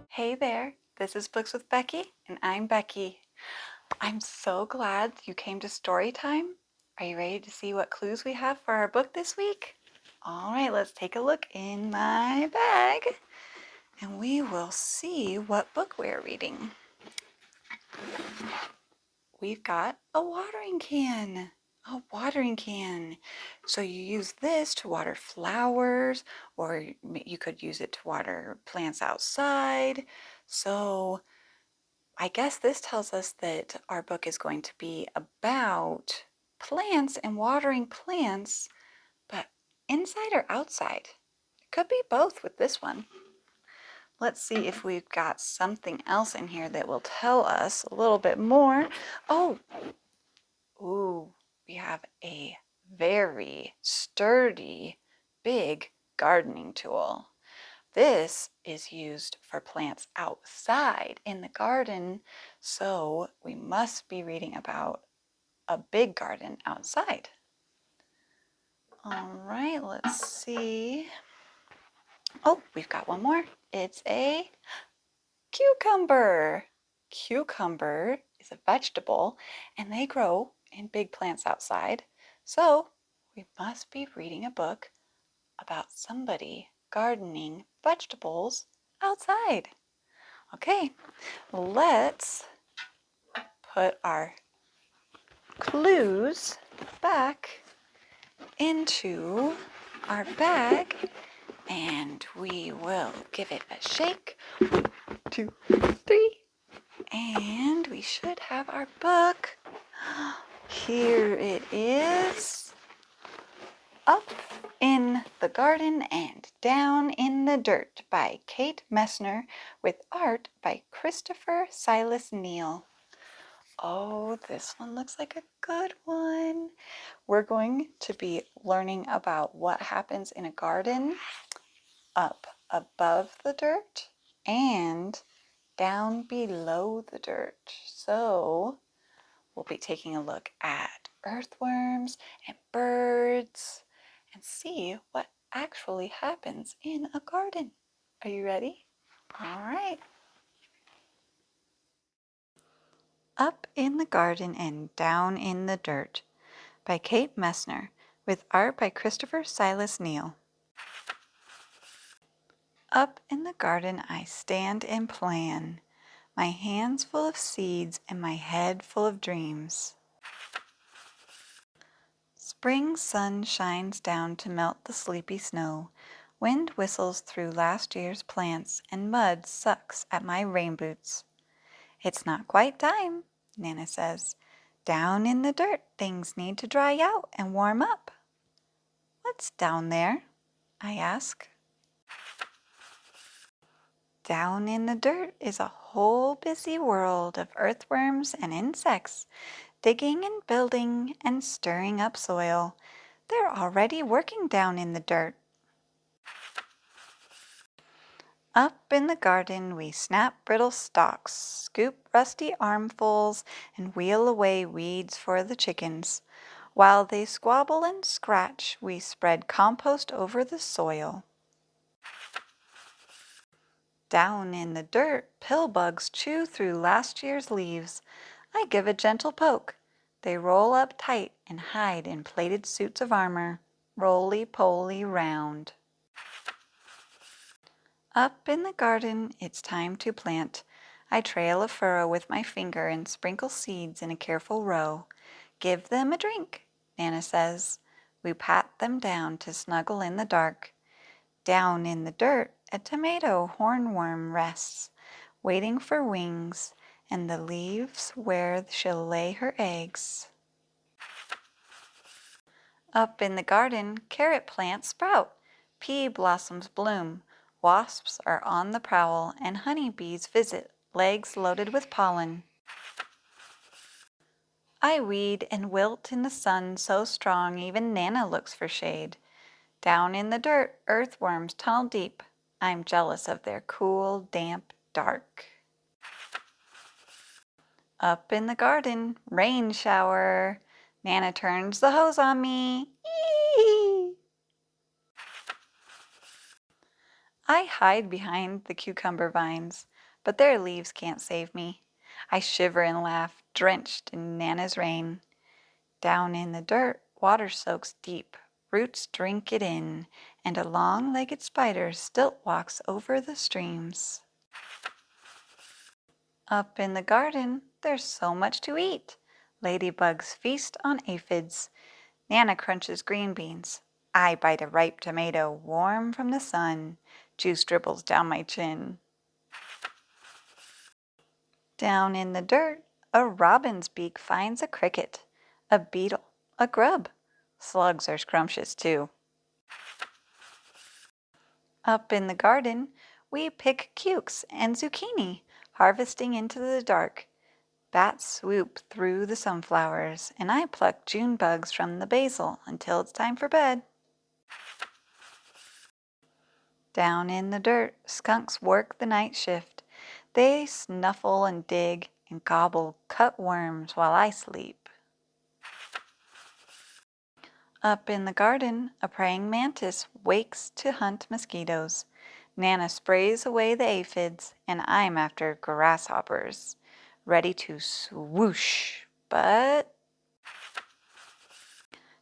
Hey there, this is Books with Becky, and I'm Becky. I'm so glad you came to story time. Are you ready to see what clues we have for our book this week? All right, let's take a look in my bag, and we will see what book we're reading. We've got a watering can. A watering can. So you use this to water flowers, or you could use it to water plants outside. So I guess this tells us that our book is going to be about plants and watering plants, but inside or outside? It could be both with this one. Let's see if we've got something else in here that will tell us a little bit more. Oh, ooh, we have a very sturdy, big gardening tool. This is used for plants outside in the garden, so we must be reading about a big garden outside. All right, let's see. Oh, we've got one more. It's a cucumber. Cucumber is a vegetable, and they grow in big plants outside. So we must be reading a book about somebody gardening vegetables outside. Okay, let's put our clues back into our bag and we will give it a shake. 1, 2, 3. And we should have our book. Here it is. Up in the Garden and Down in the Dirt by Kate Messner with art by Christopher Silas Neal. Oh, this one looks like a good one. We're going to be learning about what happens in a garden up above the dirt and down below the dirt. So we'll be taking a look at earthworms and birds and see what actually happens in a garden. Are you ready? All right. Up in the Garden and Down in the Dirt by Kate Messner with art by Christopher Silas Neal. Up in the garden I stand and plan, my hands full of seeds and my head full of dreams. Spring sun shines down to melt the sleepy snow. Wind whistles through last year's plants and mud sucks at my rain boots. It's not quite time, Nana says. Down in the dirt, things need to dry out and warm up. What's down there? I ask. Down in the dirt is a whole busy world of earthworms and insects, digging and building and stirring up soil. They're already working down in the dirt. Up in the garden we snap brittle stalks, scoop rusty armfuls, and wheel away weeds for the chickens. While they squabble and scratch, we spread compost over the soil. Down in the dirt, pill bugs chew through last year's leaves. I give a gentle poke. They roll up tight and hide in plated suits of armor, roly-poly round. Up in the garden, it's time to plant. I trail a furrow with my finger and sprinkle seeds in a careful row. Give them a drink, Nana says. We pat them down to snuggle in the dark. Down in the dirt, a tomato hornworm rests, waiting for wings, and the leaves where she'll lay her eggs. Up in the garden, carrot plants sprout, pea blossoms bloom, wasps are on the prowl, and honeybees visit, legs loaded with pollen. I weed and wilt in the sun so strong even Nana looks for shade. Down in the dirt, earthworms tunnel deep. I'm jealous of their cool, damp dark. Up in the garden, rain shower. Nana turns the hose on me. I hide behind the cucumber vines, but their leaves can't save me. I shiver and laugh, drenched in Nana's rain. Down in the dirt, water soaks deep, roots drink it in, and a long-legged spider still walks over the streams. Up in the garden, there's so much to eat. Ladybugs feast on aphids. Nana crunches green beans. I bite a ripe tomato, warm from the sun. Juice dribbles down my chin. Down in the dirt, a robin's beak finds a cricket, a beetle, a grub. Slugs are scrumptious too. Up in the garden, we pick cukes and zucchini, harvesting into the dark. Bats swoop through the sunflowers, and I pluck June bugs from the basil until it's time for bed. Down in the dirt, skunks work the night shift. They snuffle and dig and gobble cut worms while I sleep. Up in the garden, a praying mantis wakes to hunt mosquitoes. Nana sprays away the aphids, and I'm after grasshoppers, ready to swoosh, but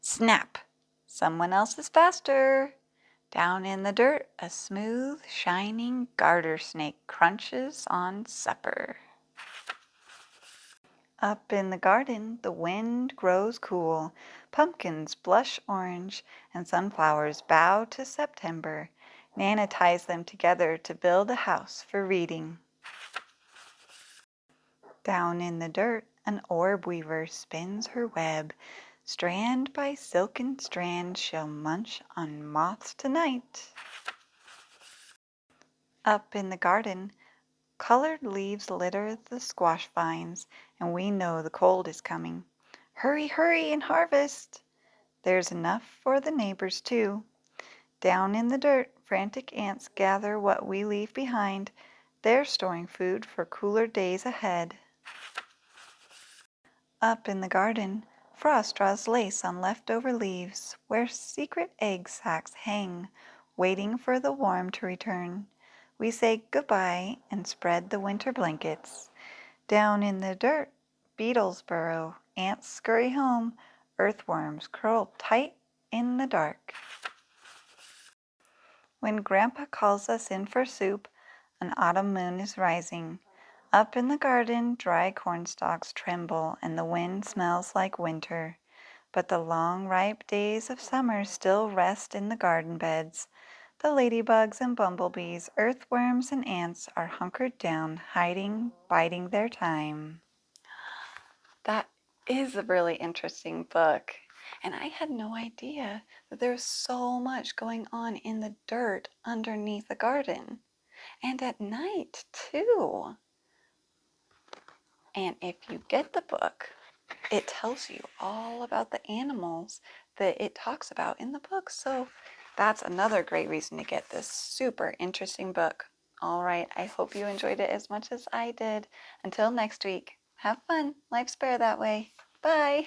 snap! Someone else is faster. Down in the dirt, a smooth, shining garter snake crunches on supper. Up in the garden, the wind grows cool. Pumpkins blush orange, and sunflowers bow to September. Nana ties them together to build a house for reading. Down in the dirt, an orb weaver spins her web. Strand by silken strand, she'll munch on moths tonight. Up in the garden, colored leaves litter the squash vines, and we know the cold is coming. Hurry, hurry, and harvest! There's enough for the neighbors, too. Down in the dirt, frantic ants gather what we leave behind. They're storing food for cooler days ahead. Up in the garden, frost draws lace on leftover leaves, where secret egg sacs hang, waiting for the warm to return. We say goodbye and spread the winter blankets. Down in the dirt, beetles burrow, ants scurry home, earthworms curl tight in the dark. When Grandpa calls us in for soup, an autumn moon is rising. Up in the garden, dry cornstalks tremble and the wind smells like winter. But the long, ripe days of summer still rest in the garden beds. The ladybugs and bumblebees, earthworms and ants are hunkered down, hiding, biding their time. That is a really interesting book. And I had no idea that there's so much going on in the dirt underneath the garden. And at night, too. And if you get the book, it tells you all about the animals that it talks about in the book. So that's another great reason to get this super interesting book. All right, I hope you enjoyed it as much as I did. Until next week, have fun. Life's better that way. Bye.